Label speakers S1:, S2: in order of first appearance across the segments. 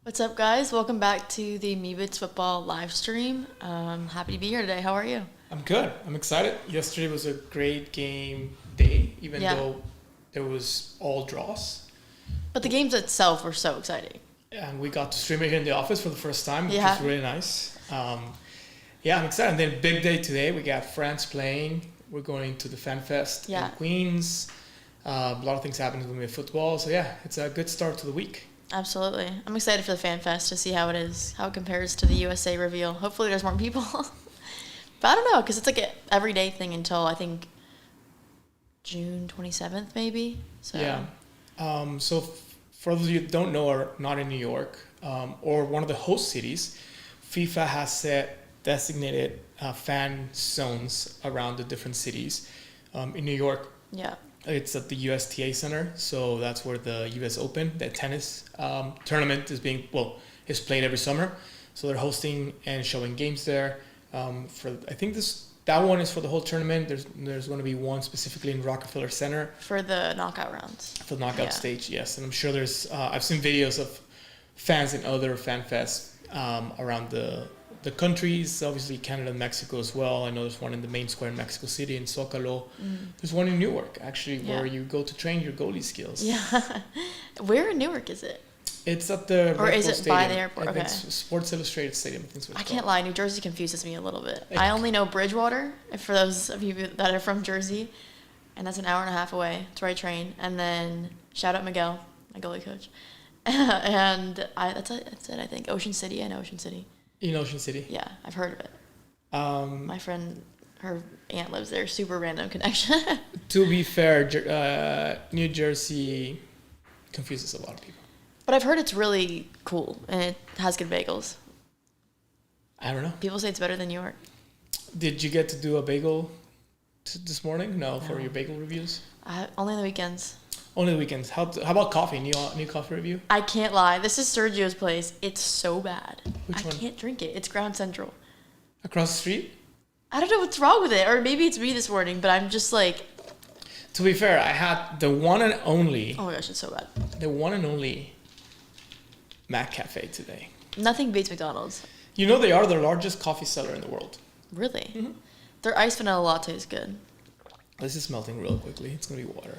S1: What's up, guys? Welcome back to the Meebits Football Livestream. Happy to be here today. How are you?
S2: I'm good. I'm excited. Yesterday was a great game day, even though there was all draws.
S1: But the games itself were so exciting.
S2: And we got to stream it here in the office for the first time, which
S1: Yeah.
S2: was really nice. I'm excited. And then big day today. We got France playing. We're going to the FanFest in Queens. A lot of things happening with football. So yeah, it's a good start to the week.
S1: Absolutely. I'm excited for the FanFest to see how it is, how it compares to the USA reveal. Hopefully there's more people. But I don't know, because it's like an everyday thing until, I think, June 27th, maybe. So.
S2: Yeah. For those of you who don't know or not in New York, or one of the host cities, FIFA has set designated fan zones around the different cities. In New York, it's at the USTA Center, so that's where the US Open, the tennis tournament, is played every summer. So they're hosting and showing games there. That one is for the whole tournament. There's going to be one specifically in Rockefeller Center
S1: for the knockout rounds.
S2: For the knockout stage, yes. And I'm sure there's I've seen videos of fans in other FanFests around the countries, obviously Canada and Mexico as well. I know there's one in the main square in Mexico City, in Zocalo. There's one in Newark, actually, where you go to train your goalie skills.
S1: Yeah. Where in Newark is it?
S2: It's at the
S1: Or is it
S2: Stadium.
S1: by the airport?
S2: I think
S1: Okay.
S2: it's Sports Illustrated Stadium, I think it's what
S1: I
S2: it's
S1: can't
S2: called.
S1: lie, New Jersey confuses me a little bit. I only know Bridgewater, for those of you that are from Jersey, and that's an hour and a half away. It's where I train. And then, shout out Miguel, my goalie coach. That's it, I think. Ocean City, I know Ocean City.
S2: In Ocean City?
S1: Yeah, I've heard of it. My friend, her aunt lives there. Super random connection.
S2: To be fair, New Jersey confuses a lot of people.
S1: But I've heard it's really cool, and it has good bagels.
S2: I don't know.
S1: People say it's better than New York.
S2: Did you get to do a bagel this morning? No, for your bagel reviews?
S1: Only on the weekends.
S2: Only the weekends. How about coffee? New coffee review?
S1: I can't lie. This is Sergio's place. It's so bad.
S2: Which one?
S1: I can't drink it. It's Ground Central.
S2: Across the street?
S1: I don't know what's wrong with it. Or maybe it's me this morning, but I'm just like...
S2: To be fair, I had the one and only...
S1: Oh my gosh, it's so bad.
S2: The one and only Mac Cafe today.
S1: Nothing beats McDonald's.
S2: You know they are the largest coffee seller in the world.
S1: Really?
S2: Mm-hmm.
S1: Their iced vanilla latte is good.
S2: This is melting real quickly. It's going to be water.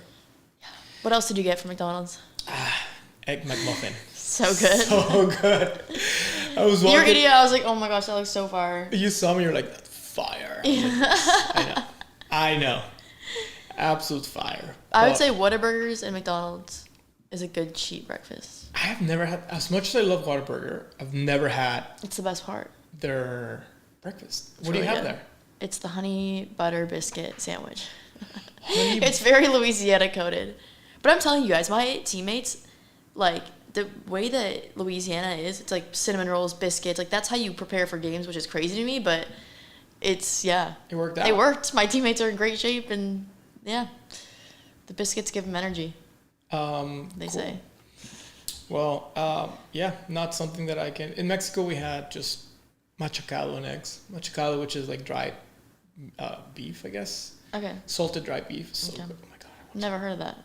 S1: What else did you get from McDonald's?
S2: Egg McMuffin.
S1: So good.
S2: So good. I was walking.
S1: You're an idiot. I was like, oh my gosh, that looks so fire.
S2: You saw me, you're like, fire. I know. Absolute fire.
S1: I would say Whataburgers and McDonald's is a good cheap breakfast.
S2: I have never had, as much as I love Whataburger, I've never had...
S1: It's the best part.
S2: Their breakfast. What
S1: really
S2: do you have
S1: good.
S2: there?
S1: It's the honey butter biscuit sandwich. It's very Louisiana coded. But I'm telling you guys, my teammates, like, the way that Louisiana is, it's like cinnamon rolls, biscuits. Like, that's how you prepare for games, which is crazy to me, but it's, yeah.
S2: It worked out.
S1: It worked. My teammates are in great shape, and, yeah. The biscuits give them energy, they say.
S2: Well, not something that I can... In Mexico, we had just machacado and eggs. Machacado, which is like dried beef, I guess.
S1: Okay.
S2: Salted dried beef. So good. Oh my God.
S1: Never heard of that.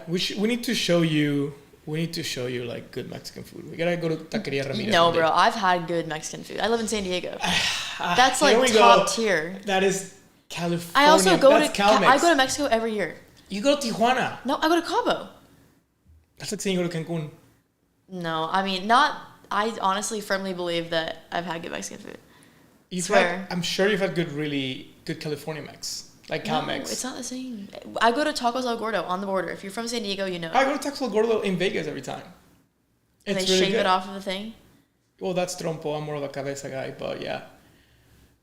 S2: We need to show you like good Mexican food. We gotta go to Taqueria Ramirez.
S1: No, bro, I've had good Mexican food. I live in San Diego. That's like top tier.
S2: That is California.
S1: I also
S2: I
S1: go to Mexico every year.
S2: You go to Tijuana.
S1: No, I go to Cabo.
S2: That's like saying you go to Cancun.
S1: No, I mean not. I honestly firmly believe that I've had good Mexican food.
S2: I'm sure you've had really good California Mex. Like Cal Mex.
S1: No, it's not the same. I go to Tacos El Gordo on the border. If you're from San Diego, you know.
S2: I go to Tacos El Gordo in Vegas every time.
S1: And they shave it off of the thing?
S2: Well, that's trompo. I'm more of a cabeza guy, but yeah.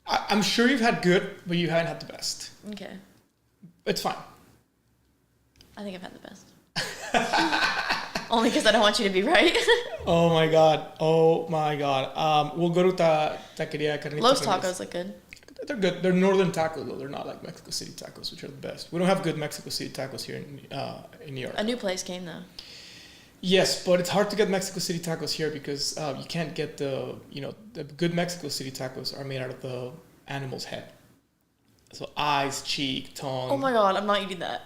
S2: I'm sure you've had good, but you haven't had the best.
S1: Okay.
S2: It's fine.
S1: I think I've had the best. Only because I don't want you to be right.
S2: Oh my god. We'll go to Taqueria Carnitas.
S1: Los tacos look good.
S2: They're good. They're northern tacos, though. They're not like Mexico City tacos, which are the best. We don't have good Mexico City tacos here in New York.
S1: A new place came, though.
S2: Yes, but it's hard to get Mexico City tacos here because you can't get the good Mexico City tacos are made out of the animal's head. So eyes, cheek, tongue.
S1: Oh my god, I'm not eating that.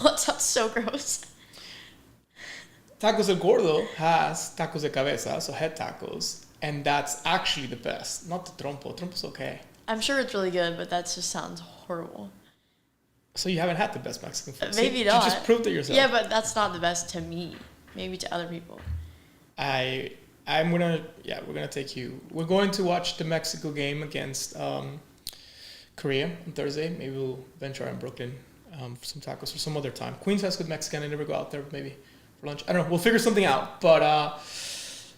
S1: That sounds so gross.
S2: Tacos El Gordo has tacos de cabeza, so head tacos, and that's actually the best. Not the trompo. Trompo's okay.
S1: I'm sure it's really good, but that just sounds horrible.
S2: So you haven't had the best Mexican food.
S1: Maybe not.
S2: You just proved it yourself.
S1: Yeah, but that's not the best to me. Maybe to other people.
S2: we're gonna take you. We're going to watch the Mexico game against Korea on Thursday. Maybe we'll venture out in Brooklyn for some tacos or some other time. Queens has good Mexican. I never go out there, maybe for lunch. I don't know. We'll figure something out. But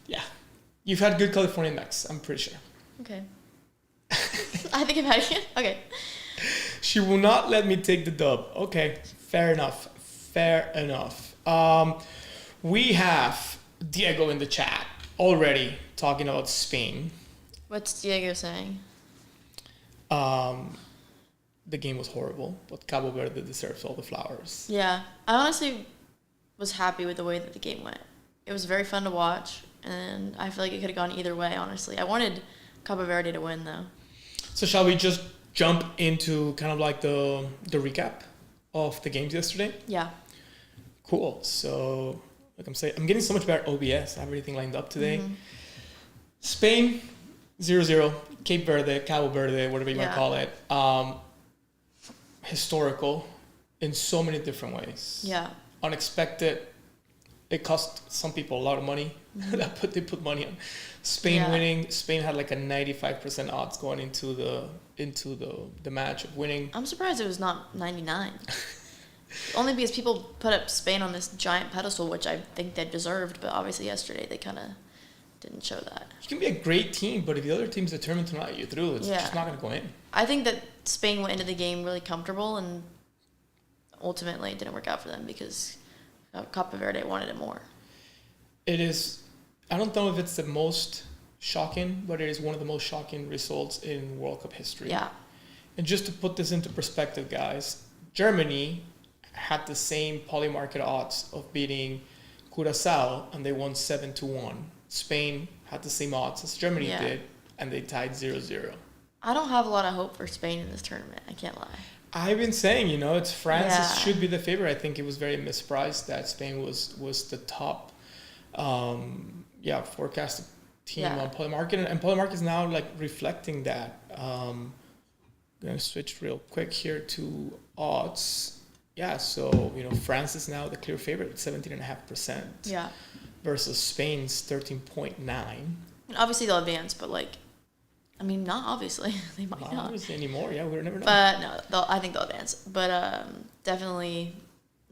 S2: yeah, you've had good Californian Mex. I'm pretty sure.
S1: Okay. I think I've had it. Okay.
S2: She will not let me take the dub. Okay, fair enough. We have Diego in the chat already talking about Spain.
S1: What's Diego saying?
S2: The game was horrible, but Cabo Verde deserves all the flowers.
S1: Yeah, I honestly was happy with the way that the game went. It was very fun to watch, and I feel like it could have gone either way, honestly. I wanted Cabo Verde to win, though.
S2: So shall we just jump into kind of like the recap of the games yesterday?
S1: Yeah.
S2: Cool. So, like I'm saying, I'm getting so much better OBS. I have everything lined up today. Mm-hmm. Spain, 0-0. Cape Verde, Cabo Verde, whatever you want to call it. Historical in so many different ways.
S1: Yeah.
S2: Unexpected. It cost some people a lot of money. Mm-hmm. They put money on Spain winning. Spain had like a 95% odds going into the match of winning.
S1: I'm surprised it was not 99. Only because people put up Spain on this giant pedestal, which I think they deserved, but obviously yesterday they kind of didn't show that.
S2: You can be a great team, but if the other team's determined to knock you through, it's just not going to go in.
S1: I think that Spain went into the game really comfortable, and ultimately it didn't work out for them because Cape Verde wanted it more.
S2: It is. I don't know if it's the most shocking, but it is one of the most shocking results in World Cup history.
S1: Yeah.
S2: And just to put this into perspective, guys, Germany had the same polymarket odds of beating Curaçao, and they won 7-1. Spain had the same odds as Germany did, and they tied 0-0.
S1: I don't have a lot of hope for Spain in this tournament. I can't lie.
S2: I've been saying, it's France should be the favorite. I think it was very mispriced that Spain was the top, forecasted team on Polymarket, and Polymarket is now like reflecting that. I'm gonna switch real quick here to odds. Yeah, so France is now the clear favorite at 17.5%.
S1: Yeah. Versus
S2: Spain's 13.9.
S1: And obviously they'll advance, but not obviously. They might not.
S2: Obviously anymore. Yeah, we'll never know.
S1: But no, I think they'll advance. But definitely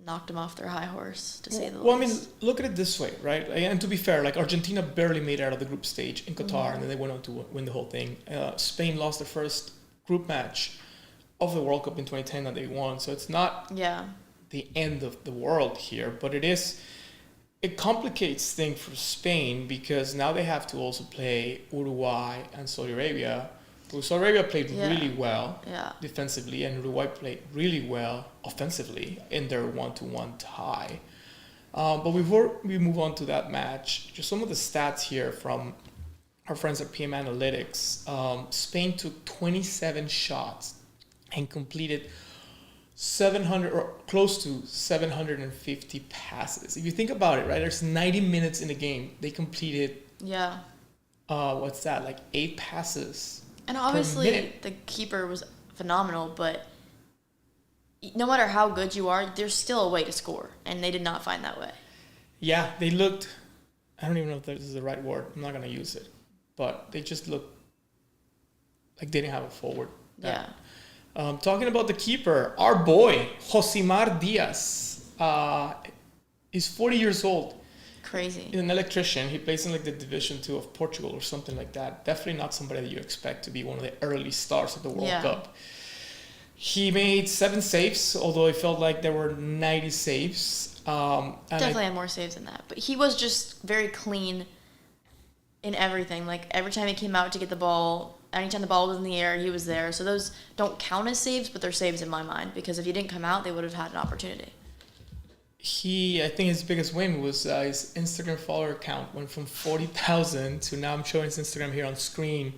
S1: knocked them off their high horse, to say the least.
S2: Well, I mean, look at it this way, right? And to be fair, Argentina barely made it out of the group stage in Qatar, and then they went on to win the whole thing. Spain lost their first group match of the World Cup in 2010 that they won. So it's not the end of the world here, but it complicates things for Spain because now they have to also play Uruguay and Saudi Arabia. Saudi Arabia played really well defensively, and Uruguay played really well offensively in their 1-1 tie. But before we move on to that match, just some of the stats here from our friends at PM Analytics. Spain took 27 shots and completed 700 or close to 750 passes. If you think about it, right, there's 90 minutes in the game. They completed what's that, like 8 passes.
S1: And obviously the keeper was phenomenal, but no matter how good you are, there's still a way to score, and they did not find that way. Yeah,
S2: they looked, I don't even know if this is the right word. I'm not going to use it. But they just looked like they didn't have a forward. Talking about the keeper, our boy, Josimar Diaz, is 40 years old.
S1: Crazy.
S2: He's an electrician. He plays in the Division 2 of Portugal or something like that. Definitely not somebody that you expect to be one of the early stars of the World Cup. He made 7 saves, although it felt like there were 90 saves.
S1: Definitely had more saves than that. But he was just very clean in everything. Every time he came out to get the ball, anytime the ball was in the air, he was there. So those don't count as saves, but they're saves in my mind, because if he didn't come out, they would have had an opportunity.
S2: I think his biggest win was his Instagram follower count went from 40,000 to, now I'm showing his Instagram here on screen,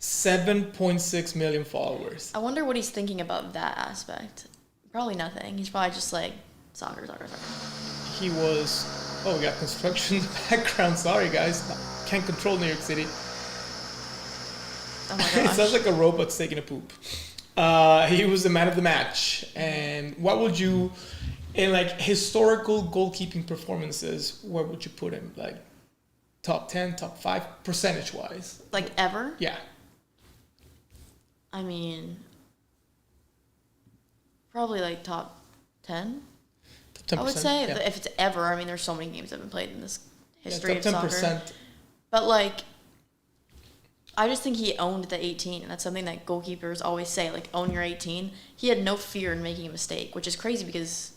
S2: 7.6 million followers.
S1: I wonder what he's thinking about that aspect. Probably nothing. He's probably just soccer.
S2: He was Oh, we got construction in the background. Sorry, guys. Can't control New York City.
S1: Oh my
S2: It
S1: gosh.
S2: sounds like a robot's taking a poop. He was the man of the match. And what would you, in like historical goalkeeping performances, where would you put him? Like top 10, top 5, percentage-wise?
S1: Like ever?
S2: Yeah.
S1: I mean, probably like top 10.
S2: Top 10%,
S1: I would say
S2: yeah.
S1: if it's ever. I mean, there's so many games that have been played in this history
S2: top
S1: of
S2: 10%.
S1: soccer. But like, I just think he owned the 18, and that's something that goalkeepers always say, like, own your 18. He had no fear in making a mistake, which is crazy because,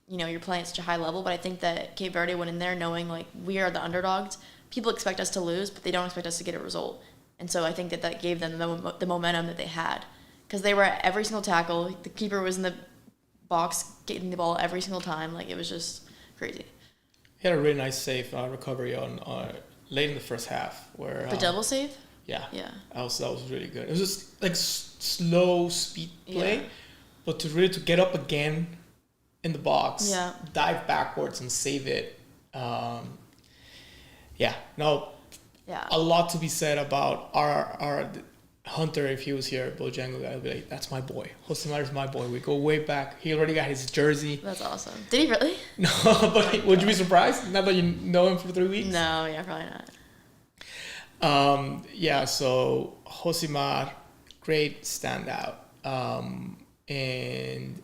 S1: you know, you're playing at such a high level. But I think that Cape Verde went in there knowing, like, we are the underdogs. People expect us to lose, but they don't expect us to get a result. And so I think that that gave them the momentum that they had. Because they were at every single tackle. The keeper was in the box getting the ball every single time. Like, it was just crazy.
S2: He had a really nice save recovery on late in the first half. Where
S1: The double save?
S2: Yeah.
S1: Yeah.
S2: That was really good. It was just like slow speed play,
S1: Yeah.
S2: but to get up again in the box,
S1: Yeah.
S2: dive backwards and save it. Yeah. A lot to be said about our Hunter. If he was here, Bojangles, I'd be like, that's my boy. Josimar is my boy. We go way back. He already got his jersey.
S1: That's awesome. Did he really?
S2: No, but would you be surprised now that you know him for 3 weeks?
S1: No, yeah, probably not.
S2: So Josimar, great standout. And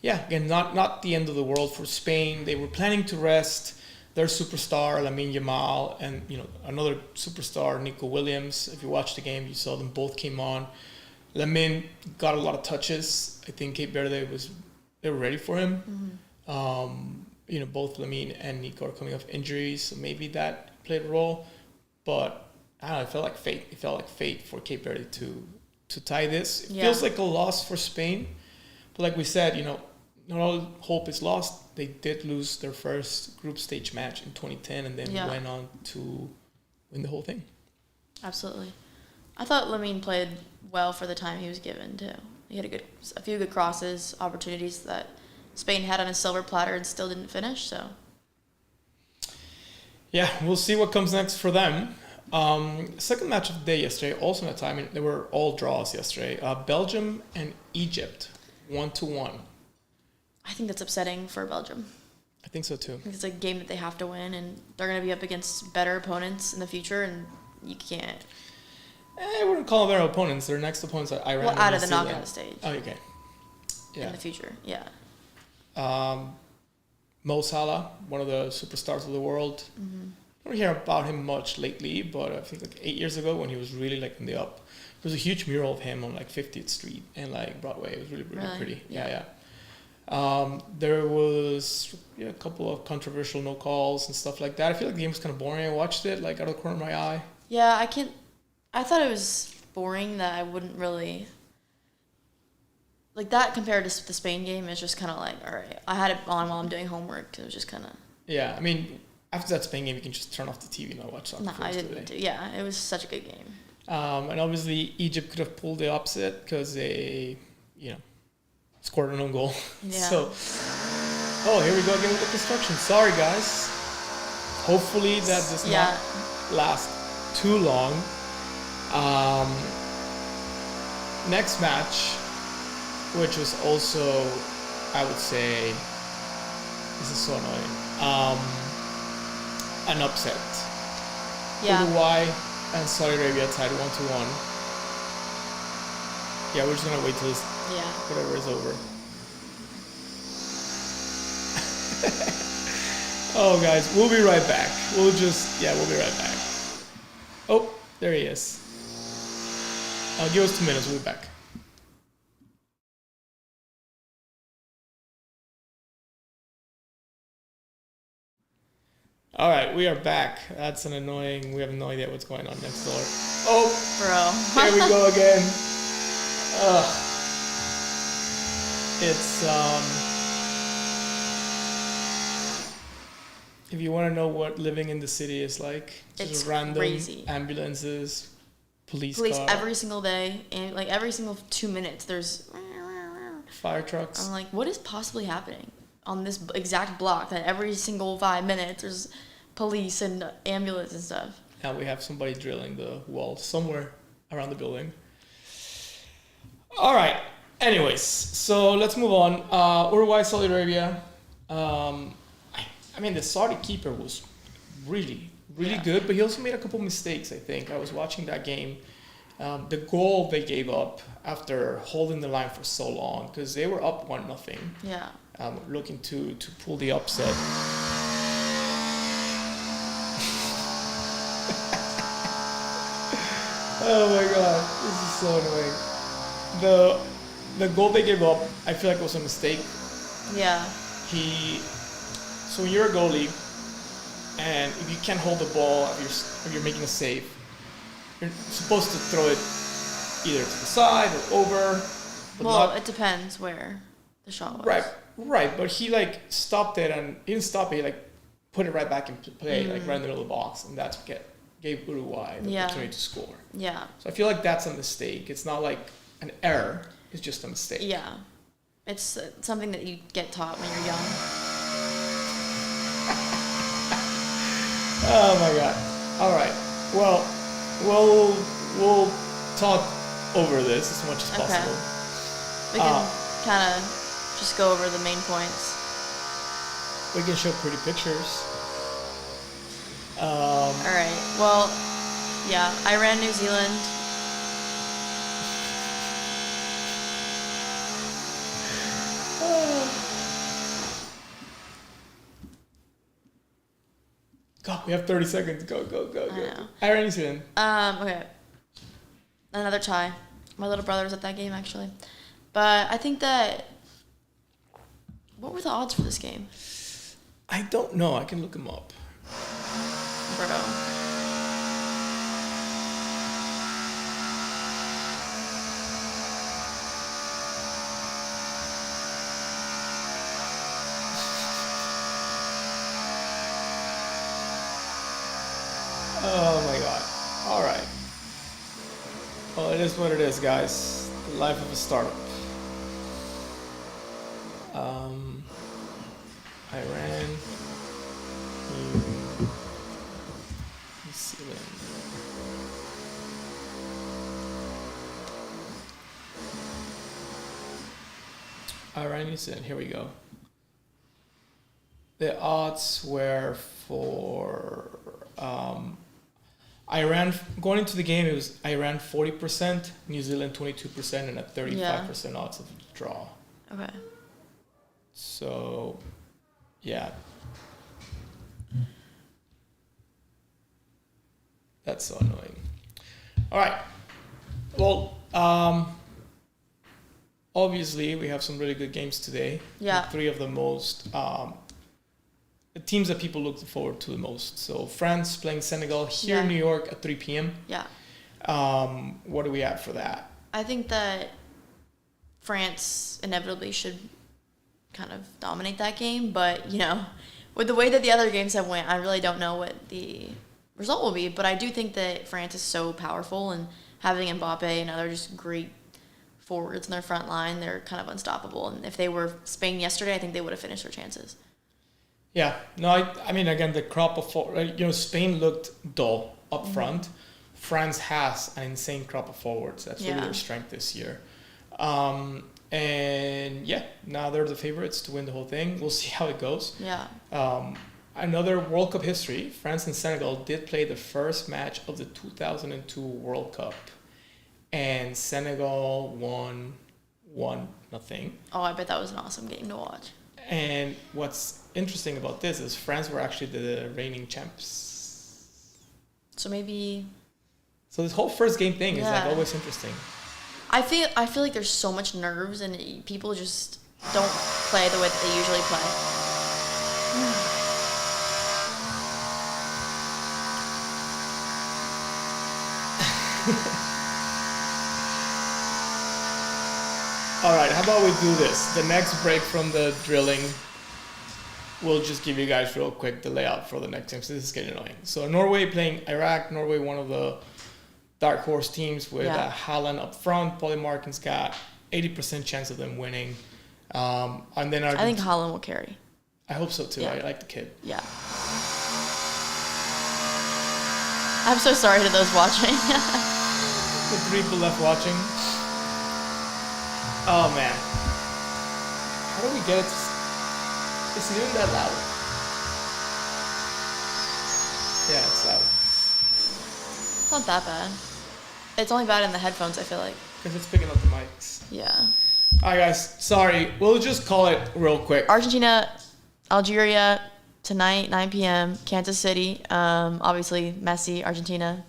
S2: yeah, again, not the end of the world for Spain. They were planning to rest their superstar, Lamine Yamal, and another superstar, Nico Williams. If you watched the game, you saw them both came on. Lamine got a lot of touches. I think Cape Verde they were ready for him. Mm-hmm. Both Lamine and Nico are coming off injuries, so maybe that played a role. But I don't know, it felt like fate. It felt like fate for Cape Verde to tie this. It feels like a loss for Spain. But like we said, not all hope is lost. They did lose their first group stage match in 2010 and then went on to win the whole thing.
S1: Absolutely. I thought Lamine played well for the time he was given, too. He had a few good crosses, opportunities that Spain had on a silver platter and still didn't finish, so.
S2: Yeah, we'll see what comes next for them. Second match of the day yesterday, also in a time, they were all draws yesterday. Belgium and Egypt, 1-1.
S1: I think that's upsetting for Belgium.
S2: I think so too.
S1: It's a game that they have to win, and they're going to be up against better opponents in the future, and you can't.
S2: I wouldn't call them their opponents. Their next opponents are Iran.
S1: Well, out of the
S2: Zealand.
S1: knockout stage.
S2: Oh, okay. Yeah.
S1: In the future, yeah.
S2: Mo Salah, one of the superstars of the world.
S1: Mm-hmm.
S2: I don't hear about him much lately, but I think like 8 years ago when he was really like in the up, there was a huge mural of him on like 50th Street and like Broadway. It was really, really pretty. Yeah. There was a couple of controversial no calls and stuff like that. I feel like the game was kind of boring. I watched it like out of the corner of my eye.
S1: Yeah, I thought it was boring that I wouldn't really like that compared to the Spain game. It's just kind of like, all right, I had it on while I'm doing homework. It was just kind of.
S2: Yeah, I mean, after that Spain game, you can just turn off the TV and not watch soccer.
S1: No, I didn't. Yeah, it was such a good game.
S2: And obviously Egypt could have pulled the opposite because they, scored an own goal.
S1: Yeah.
S2: So, here we go again with the construction. Sorry, guys. Hopefully that does not last too long. Next match, which was also, I would say, this is so annoying, an upset.
S1: Yeah.
S2: Uruguay and Saudi Arabia tied 1-1. Yeah, we're just gonna wait till this whatever is over. Oh, guys, we'll be right back. We'll be right back. Oh, there he is. Give us 2 minutes. We'll be back. All right, we are back. That's an annoying. We have no idea what's going on next door. Oh,
S1: bro.
S2: Here we go again. It's if you want to know what living in the city is like,
S1: It's
S2: random
S1: crazy.
S2: Ambulances, police car,
S1: every single day, and like every single 2 minutes, there's
S2: fire trucks.
S1: I'm like, what is possibly happening? on this exact block that every single 5 minutes there's police and ambulance and stuff.
S2: And we have somebody drilling the wall somewhere around the building. All right. Anyways, so let's move on. Uruguay, Saudi Arabia. I mean, the Saudi keeper was really good, but he also made a couple mistakes, I think. I was watching that game. The goal they gave up after holding the line for so long, because they were up 1-0.
S1: Yeah.
S2: Looking to pull the upset. Oh my god, this is so annoying. The goal they gave up, I feel like it was a mistake.
S1: Yeah.
S2: So when you're a goalie, and if you can't hold the ball, if you're making a save, you're supposed to throw it either to the side or over.
S1: Well, it depends where the shot was.
S2: Right. But he stopped it, and he didn't stop it. He put it right back in play, right in the middle of the box, and that's what gave Uruguay the opportunity to score.
S1: Yeah.
S2: So I feel like that's a mistake. It's not like an error. It's just a mistake.
S1: Yeah. It's something that you get taught when you're young.
S2: Oh my god. All right. Well, we'll talk over this as much as possible.
S1: We can kind of just go over the main points.
S2: We can show pretty pictures.
S1: All right. Well, yeah. Iran, New Zealand.
S2: God, we have 30 seconds. Go.
S1: I know.
S2: Iran, New Zealand.
S1: Okay. Another tie. My little brother was at that game, actually. But I think that... What were the odds for this game?
S2: I don't know. I can look them up.
S1: Bro.
S2: Oh my god. Alright. Well, it is what it is, guys. The life of a startup. Iran. New Zealand. Iran, New Zealand. Here we go. The odds were for Iran going into the game. It was Iran 40%, New Zealand 22%, and a 35% odds of draw.
S1: Okay.
S2: So, yeah, that's so annoying. All right. Well, obviously we have some really good games today.
S1: Yeah.
S2: Three of the most. The teams that people look forward to the most. So France playing Senegal here in New York at 3 p.m.
S1: Yeah.
S2: What do we have for that?
S1: I think that France inevitably should kind of dominate that game. But, with the way that the other games have went, I really don't know what the result will be. But I do think that France is so powerful, and having Mbappe and other just great forwards in their front line, they're kind of unstoppable. And if they were Spain yesterday, I think they would have finished their chances.
S2: Yeah, no, I mean, again, the crop of Spain looked dull up front. France has an insane crop of forwards. That's really their strength this year. And now they're the favorites to win the whole thing. We'll see how it goes.
S1: Yeah.
S2: Another World Cup history, France and Senegal did play the first match of the 2002 World Cup. And Senegal won 1-0.
S1: Oh, I bet that was an awesome game to watch.
S2: And what's interesting about this is France were actually the reigning champs.
S1: So maybe...
S2: So this whole first game thing is always interesting.
S1: I feel like there's so much nerves, and people just don't play the way that they usually play.
S2: All right, how about we do this? The next break from the drilling, we'll just give you guys real quick the layout for the next game. So this is getting annoying. So Norway playing Iraq. Norway, one of the dark horse teams with Haaland up front. Polymarkin's got 80% chance of them winning. And then
S1: I think Holland will carry.
S2: I hope so too.
S1: Yeah.
S2: I like the kid.
S1: Yeah. I'm so sorry to those watching.
S2: The 3 people left watching. Oh man. How do we get it? Is it even that loud? Yeah, it's loud.
S1: It's not that bad. It's only bad in the headphones, I feel like.
S2: Because it's picking up the mics.
S1: Yeah.
S2: Alright guys, sorry. We'll just call it real quick.
S1: Argentina, Algeria, tonight, 9 p.m. Kansas City. Obviously, Messi, Argentina.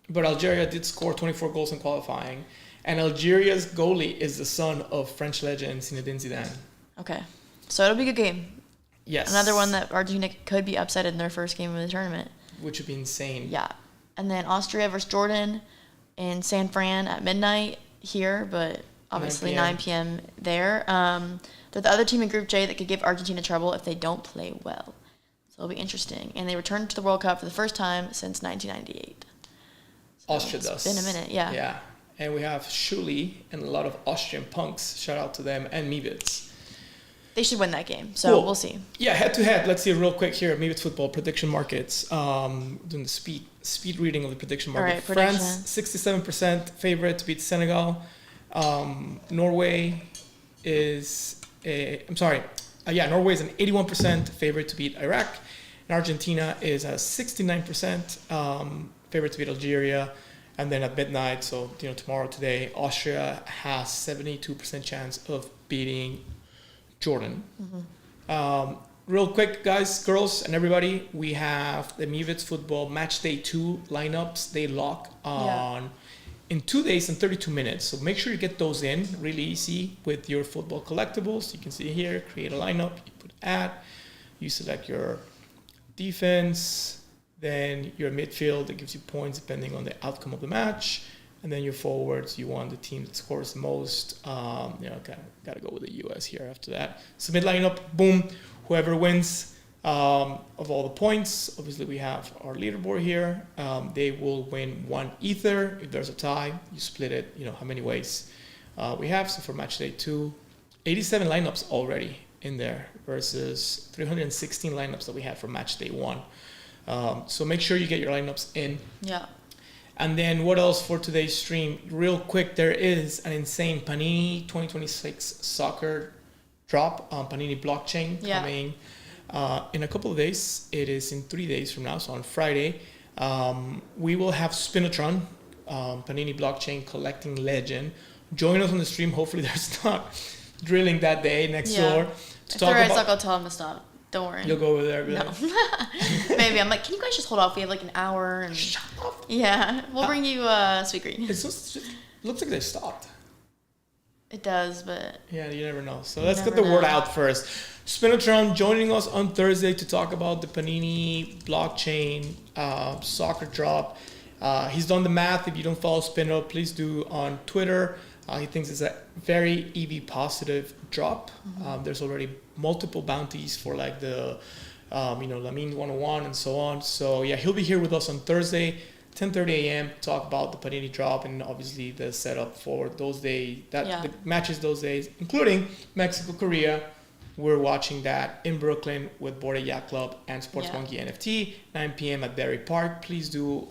S2: But Algeria did score 24 goals in qualifying. And Algeria's goalie is the son of French legend Zinedine Zidane.
S1: Okay. So it'll be a good game.
S2: Yes.
S1: Another one that Argentina could be upset in their first game of the tournament.
S2: Which would be insane.
S1: Yeah. And then Austria versus Jordan in San Fran at midnight here, but obviously 9 p.m. there. They're the other team in Group J that could give Argentina trouble if they don't play well. So it'll be interesting. And they returned to the World Cup for the first time since 1998. So
S2: Austria does.
S1: It's been a minute, yeah.
S2: Yeah. And we have Schuli and a lot of Austrian punks. Shout out to them and Meebits.
S1: They should win that game, so
S2: Cool.
S1: we'll see.
S2: Yeah, head to head. Let's see real quick here. Meebits Football prediction markets. Doing the speed reading of the prediction market.
S1: All right,
S2: France, 67% favorite to beat Senegal. Norway is Norway is an 81% favorite to beat Iraq. And Argentina is a 69% favorite to beat Algeria. And then at midnight, so tomorrow, today, Austria has 72% chance of beating Jordan. Mm-hmm. Real quick, guys, girls, and everybody, we have the Meebits Football Match Day 2 lineups. They lock on in 2 days and 32 minutes. So make sure you get those in really easy with your football collectibles. You can see here, create a lineup, you put add, you select your defense, then your midfield that gives you points depending on the outcome of the match. And then your forwards, you want the team that scores the most. Got to go with the US here after that. Submit lineup, boom. Whoever wins of all the points, obviously we have our leaderboard here. They will win 1 ether. If there's a tie, you split it, how many ways we have. So for match day 2, 87 lineups already in there versus 316 lineups that we had for match day 1. So make sure you get your lineups in.
S1: Yeah.
S2: And then what else for today's stream? Real quick, there is an insane Panini 2026 soccer drop on Panini blockchain coming in a couple of days. It is in 3 days from now, so on Friday. We will have Spinatron, Panini blockchain collecting legend. Join us on the stream. Hopefully there's not drilling that day next door.
S1: If there is, I'll tell him to stop. Don't worry.
S2: You'll go over there.
S1: No. Maybe. I'm like, can you guys just hold off? We have like an hour. And
S2: shut up.
S1: Yeah. We'll bring you sweet green.
S2: It looks like they stopped.
S1: It does, but...
S2: Yeah, you never know. So let's get the word out first. Spinatron joining us on Thursday to talk about the Panini blockchain soccer drop. He's done the math. If you don't follow Spino, please do on Twitter. He thinks it's a very EV positive drop. Mm-hmm. There's already multiple bounties for like the, Lamine 101 and so on. So yeah, he'll be here with us on Thursday, 10:30 a.m. Talk about the Panini drop and obviously the setup for those days, the matches those days, including Mexico, Korea. We're watching that in Brooklyn with Bored Yacht Club and Sports Monkey NFT, 9 p.m. at Berry Park. Please do.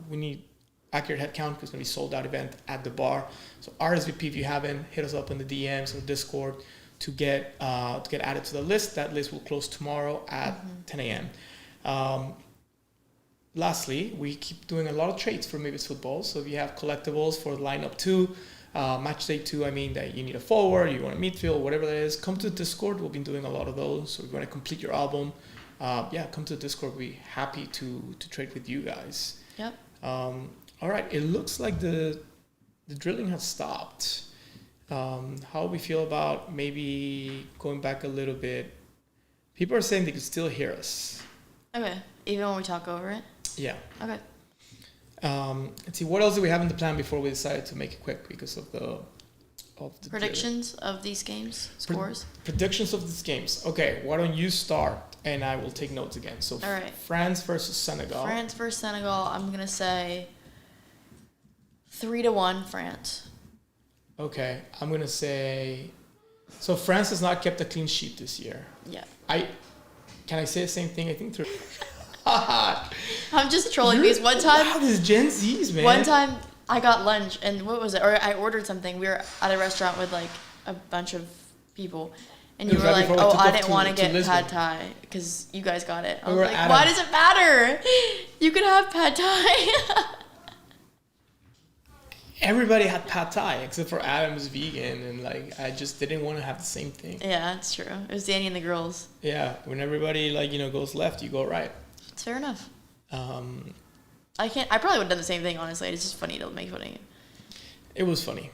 S2: We need accurate head count because it's going to be sold out event at the bar. So RSVP if you haven't, hit us up in the DMs or Discord to get added to the list. That list will close tomorrow at 10 a.m. Lastly, we keep doing a lot of trades for Meebits Football. So if you have collectibles for lineup 2, match day 2, that you need a forward, you want a midfield, whatever that is, come to the Discord. We've been doing a lot of those. So if you want to complete your album, come to the Discord. We'll be happy to trade with you guys.
S1: Yep.
S2: All right, it looks like the drilling has stopped. How we feel about maybe going back a little bit? People are saying they can still hear us.
S1: Okay, even when we talk over it?
S2: Yeah.
S1: Okay.
S2: Let's see, what else do we have in the plan before we decided to make it quick because of the
S1: predictions of these games, scores?
S2: Predictions of these games. Okay, why don't you start and I will take notes again. So
S1: all right.
S2: France versus Senegal.
S1: France versus Senegal, I'm going to say 3-1 France.
S2: Okay, I'm going to say So France has not kept a clean sheet this year.
S1: Yeah.
S2: Can I say the same thing? I think through.
S1: I'm just trolling because one time.
S2: Wow, this Gen Zs, man.
S1: One time I got lunch and what was it? Or I ordered something. We were at a restaurant with like a bunch of people. And you were like, oh, I didn't want to get pad thai because you guys got it. I was like, why does it matter? You could have pad thai.
S2: Everybody had pad thai except for Adam's vegan, and like I just didn't want to have the same thing.
S1: Yeah, that's true. It was Danny and the girls.
S2: Yeah, when everybody goes left, you go right.
S1: It's fair enough. I probably would have done the same thing, honestly. It's just funny to make fun of you.
S2: It was funny.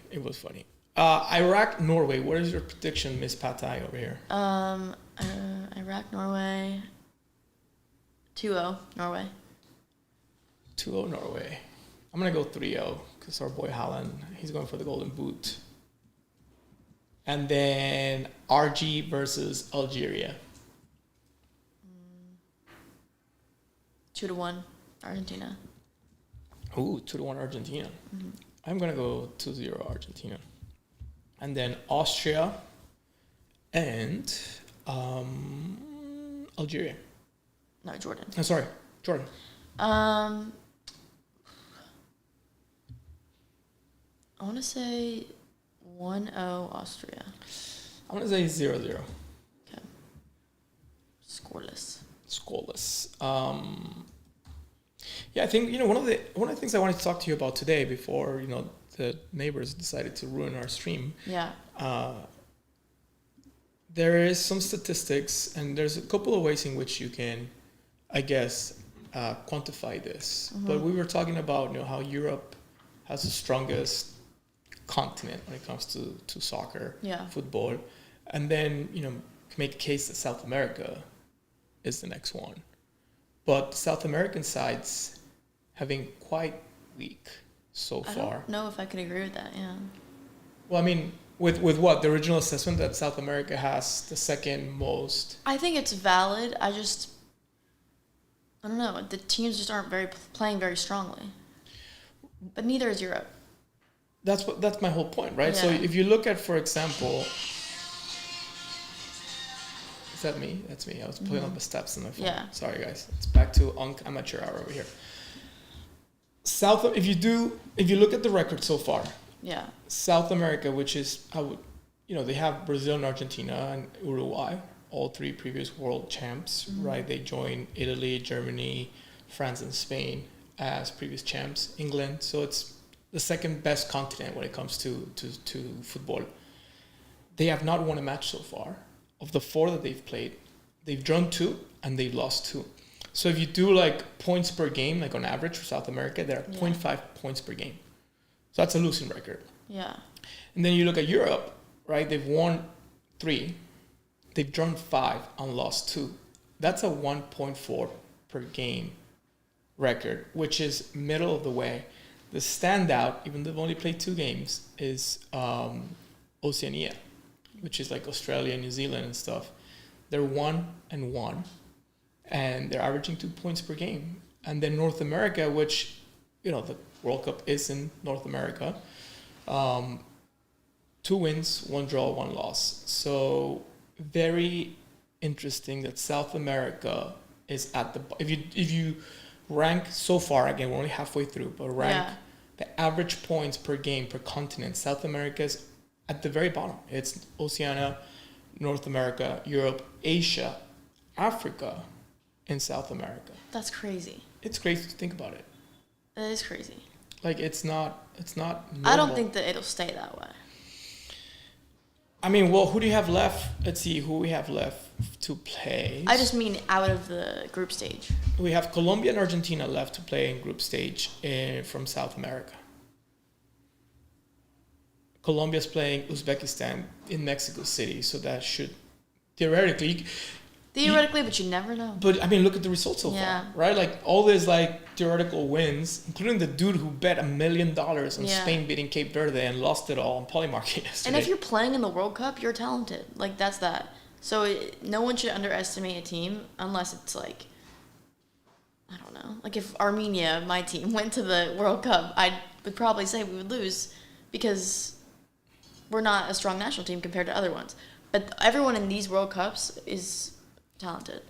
S2: Iraq, Norway. What is your prediction, Miss Pad Thai over here?
S1: Iraq, Norway. 2-0, Norway.
S2: 2-0 Norway. I'm going to go 3-0 because our boy Haaland, he's going for the golden boot. And then RG versus Algeria.
S1: 2-1, Argentina.
S2: Ooh, 2-1 Argentina.
S1: Mm-hmm.
S2: I'm going to go 2-0 Argentina. And then Austria and Algeria.
S1: No, Jordan.
S2: Oh, sorry, Jordan.
S1: I want to say 1-0 Austria.
S2: I want to say 0-0.
S1: Okay. Scoreless.
S2: Yeah, I think one of the things I wanted to talk to you about today before the neighbors decided to ruin our stream.
S1: Yeah.
S2: There is some statistics, and there's a couple of ways in which you can, I guess, quantify this.
S1: Mm-hmm.
S2: But we were talking about how Europe has the strongest continent when it comes to soccer, football, and then make the case that South America is the next one. But South American sides have been quite weak so far.
S1: I don't know if I could agree with that, yeah.
S2: Well, I mean, with what? The original assessment that South America has the second most...
S1: I think it's valid. I don't know. The teams just aren't playing very strongly. But neither is Europe.
S2: That's my whole point, right?
S1: Yeah.
S2: So if you look at, for example... Is that me? That's me. I was pulling up the steps on my phone.
S1: Yeah.
S2: Sorry, guys. It's back to amateur hour over here. If you look at the record so far, South America, which is they have Brazil and Argentina and Uruguay, all three previous world champs, right? They joined Italy, Germany, France, and Spain as previous champs. England, so it's the second best continent when it comes to football. They have not won a match so far. Of the 4 that they've played, they've drawn 2 and they've lost 2. So if you do points per game, on average for South America, they're at 0.5 points per game. So that's a losing record.
S1: Yeah.
S2: And then you look at Europe, right? They've won 3, they've drawn 5 and lost 2. That's a 1.4 per game record, which is middle of the way. The standout, even though they've only played 2 games, is Oceania, which is Australia, New Zealand and stuff. They're 1-1, and they're averaging 2 points per game. And then North America, which, the World Cup is in North America, 2 wins, 1 draw, 1 loss. So very interesting that South America is at the... If you rank so far, again, we're only halfway through, but rank the average points per game per continent, South America is at the very bottom. It's Oceania, North America, Europe, Asia, Africa, and South America.
S1: That's crazy.
S2: It's crazy to think about it.
S1: It is crazy.
S2: It's not normal.
S1: I don't think that it'll stay that way.
S2: I mean, well, who do you have left? Let's see who we have left to play.
S1: I just mean out of the group stage.
S2: We have Colombia and Argentina left to play in group stage from South America. Colombia's playing Uzbekistan in Mexico City, so that should theoretically,
S1: but you never know.
S2: But I mean, look at the results so far, right? All these theoretical wins, including the dude who bet $1 million on Spain beating Cape Verde and lost it all on Polymarket yesterday.
S1: And if you're playing in the World Cup, you're talented. That's that. So no one should underestimate a team unless it's I don't know. If Armenia, my team, went to the World Cup, I would probably say we would lose because we're not a strong national team compared to other ones. But everyone in these World Cups is talented.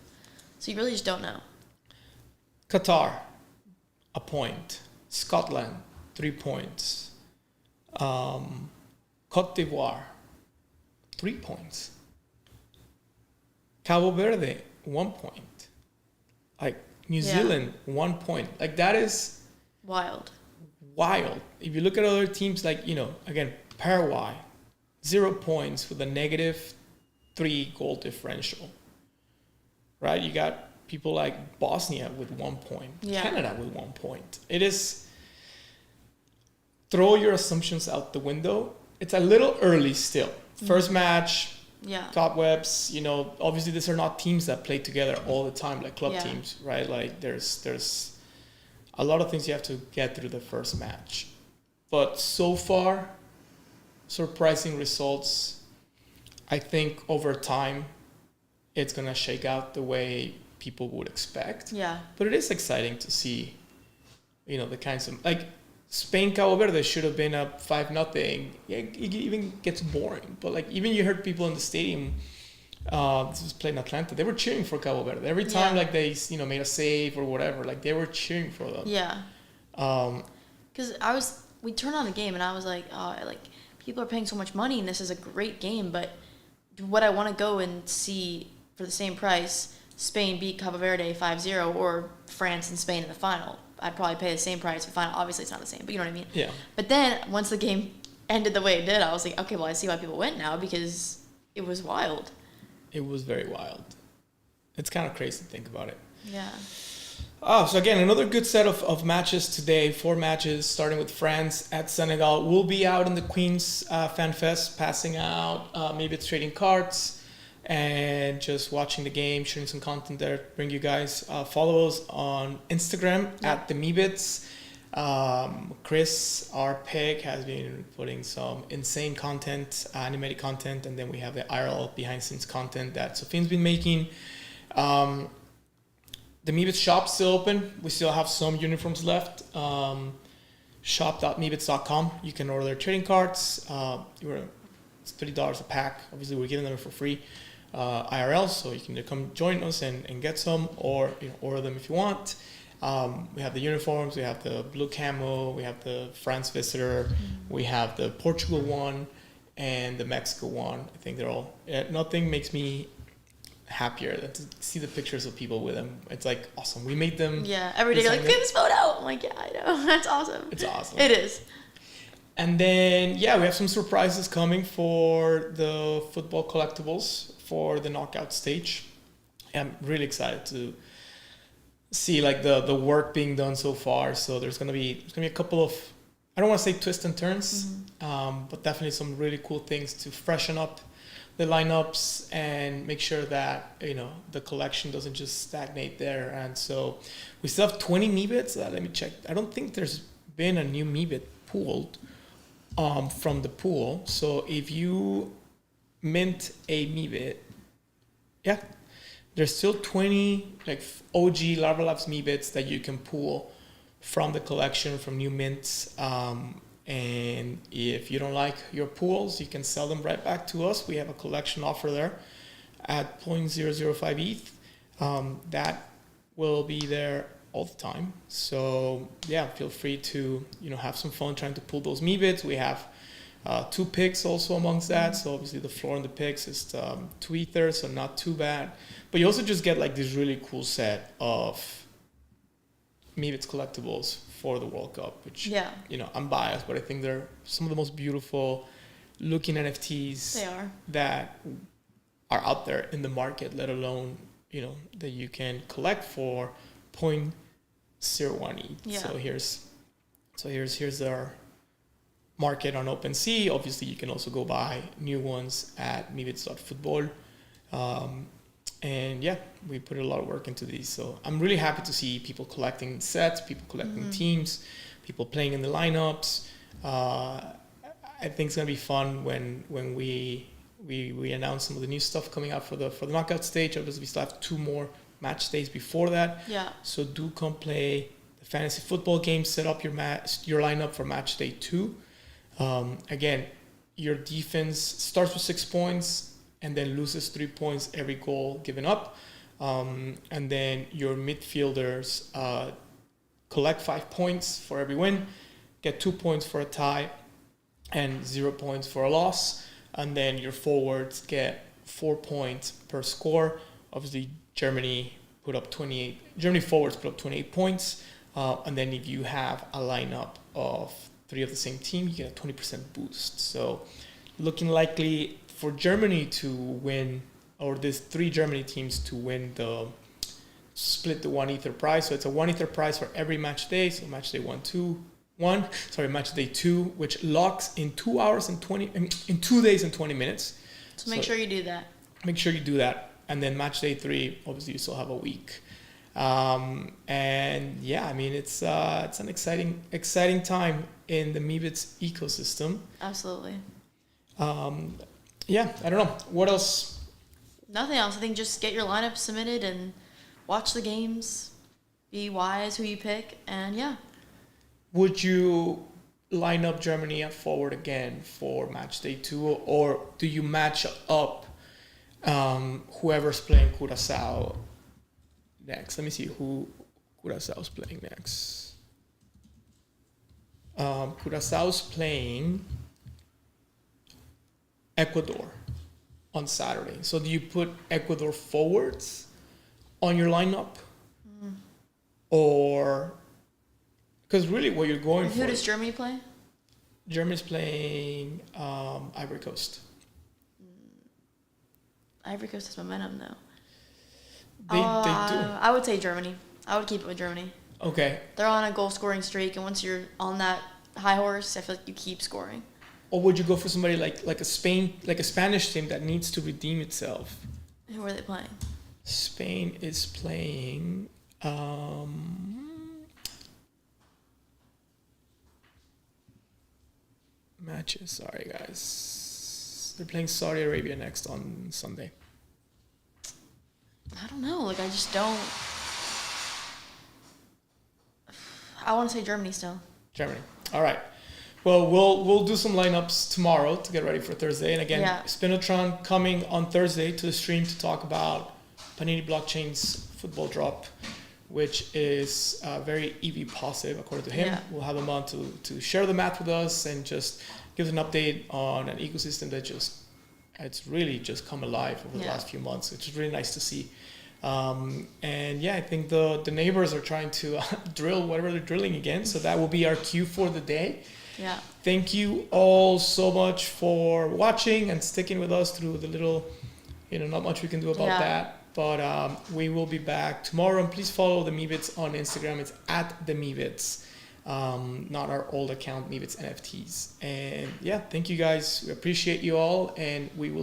S1: So you really just don't know.
S2: Qatar, a point. Scotland, 3 points. Cote d'Ivoire, 3 points. Cabo Verde, 1 point. Like New Zealand, 1 point. Like that is
S1: wild.
S2: If you look at other teams, like, again, Paraguay, 0 points with a -3 goal differential. Right? You got people like Bosnia with 1 point. Yeah. Canada with 1 point. It is, throw your assumptions out the window. It's a little early still. First match, cobwebs, obviously these are not teams that play together all the time, like club teams, right? Like there's a lot of things you have to get through the first match. But so far, surprising results. I think over time, it's going to shake out the way people would expect. Yeah. But it is exciting to see, the kinds of, like, Spain, Cabo Verde should have been up 5-0. Yeah, it even gets boring. But, like, even you heard people in the stadium, this was played in Atlanta, they were cheering for Cabo Verde. Every time, like, they, made a save or whatever, like, they were cheering for them. Yeah.
S1: Because we turned on the game, and I was like, people are paying so much money, and this is a great game, but would I want to go and see, for the same price, Spain beat Cabo Verde 5-0 or France and Spain in the final? I'd probably pay the same price for the final. Obviously, it's not the same, but you know what I mean? Yeah. But then, once the game ended the way it did, I was like, okay, well, I see why people went now, because it was wild.
S2: It was very wild. It's kind of crazy to think about it.
S1: Yeah.
S2: So again, another good set of matches today. 4 matches, starting with France at Senegal. We'll be out in the Queen's FanFest, passing out Meebits trading cards, and just watching the game, sharing some content there, bring you guys. Follow us on Instagram at the Meebits. Chris, our pig, has been putting some insane content, animated content, and then we have the IRL behind-the-scenes content that Sofine's been making. The Meebits shop still open. We still have some uniforms left. Shop.meebits.com. You can order their trading cards. It's $30 a pack. Obviously, we're giving them for free IRL, so you can either come join us and get some, or order them if you want. We have the uniforms. We have the blue camo. We have the France visitor. We have the Portugal one and the Mexico one. I think they're all. Nothing makes me happier than to see the pictures of people with them. It's like awesome. We made them.
S1: Yeah, every day you're like, look at this photo. I'm like, yeah, I know. That's awesome.
S2: It's awesome.
S1: It is.
S2: And then, we have some surprises coming for the football collectibles for the knockout stage. I'm really excited to see like the work being done so far. So there's gonna be a couple of, I don't want to say twists and turns, but definitely some really cool things to freshen up the lineups and make sure that the collection doesn't just stagnate there. And so we still have 20 Meebits. Let me check. I don't think there's been a new Meebit pulled from the pool. So if you mint a Meebit, there's still 20 like OG Larva Labs Meebits that you can pull from the collection from new mints. And if you don't like your pools, you can sell them right back to us. We have a collection offer there at 0.005 ETH. That will be there all the time. So feel free to have some fun trying to pull those Meebits. We have 2 picks also amongst that. So obviously the floor on the picks is 2 Ether, so not too bad. But you also just get like this really cool set of Meebits collectibles for the World Cup, which I'm biased, but I think they're some of the most beautiful looking NFTs that are out there in the market, let alone that you can collect for 0.01 ETH. So here's our market on OpenSea. Obviously, you can also go buy new ones at meebits.football. And we put a lot of work into these. So I'm really happy to see people collecting sets, people collecting teams, people playing in the lineups. I think it's gonna be fun when we announce some of the new stuff coming out for the knockout stage. Obviously, we still have 2 more match days before that. Yeah. So do come play the fantasy football game. Set up your lineup for match day 2. Again, your defense starts with 6 points and then loses 3 points every goal given up. And then your midfielders collect 5 points for every win, get 2 points for a tie, and 0 points for a loss. And then your forwards get 4 points per score. Obviously, Germany forwards put up 28 points. And then if you have a lineup of 3 of the same team, you get a 20% boost. So looking likely for Germany to win, or there's 3 Germany teams to win split the 1 Ether prize. So it's a 1 Ether prize for every match day. So match day match day 2, which locks in 2 hours and 2 days and 20 minutes.
S1: So make sure you do that.
S2: Make sure you do that. And then match day 3, obviously you still have a week. And yeah, I mean, it's an exciting time in the Meebits ecosystem.
S1: Absolutely.
S2: Yeah, I don't know. What else?
S1: Nothing else. I think just get your lineup submitted and watch the games. Be wise who you pick, and yeah.
S2: Would you line up Germany at forward again for match day 2, or do you match up whoever's playing Curaçao next? Let me see who Curaçao's playing next. Curaçao's playing Ecuador on Saturday. So do you put Ecuador forwards on your lineup? Or, because really what you're going for...
S1: Who does Germany play?
S2: Germany's playing Ivory Coast.
S1: Ivory Coast has momentum, though.
S2: They do.
S1: I would say Germany. I would keep it with Germany.
S2: Okay.
S1: They're on a goal-scoring streak, and once you're on that high horse, I feel like you keep scoring.
S2: Or would you go for somebody like a Spanish team that needs to redeem itself?
S1: Who are they playing?
S2: Spain is playing... matches. Sorry, guys. They're playing Saudi Arabia next on Sunday.
S1: I don't know. Like, I just don't... I want to say Germany still.
S2: Germany. All right. Well, we'll do some lineups tomorrow to get ready for Thursday. And again, Spinatron coming on Thursday to the stream to talk about Panini Blockchain's football drop, which is very EV positive, according to him. Yeah. We'll have him on to share the math with us and just give us an update on an ecosystem that it's really just come alive over the last few months, which is really nice to see. And yeah, I think the neighbors are trying to drill whatever they're drilling again. So that will be our cue for the day.
S1: Yeah.
S2: Thank you all so much for watching and sticking with us through the little, not much we can do about that. But we will be back tomorrow. And please follow the Meebits on Instagram. It's at the Meebits, not our old account, Meebits NFTs. And yeah, thank you guys. We appreciate you all. And we will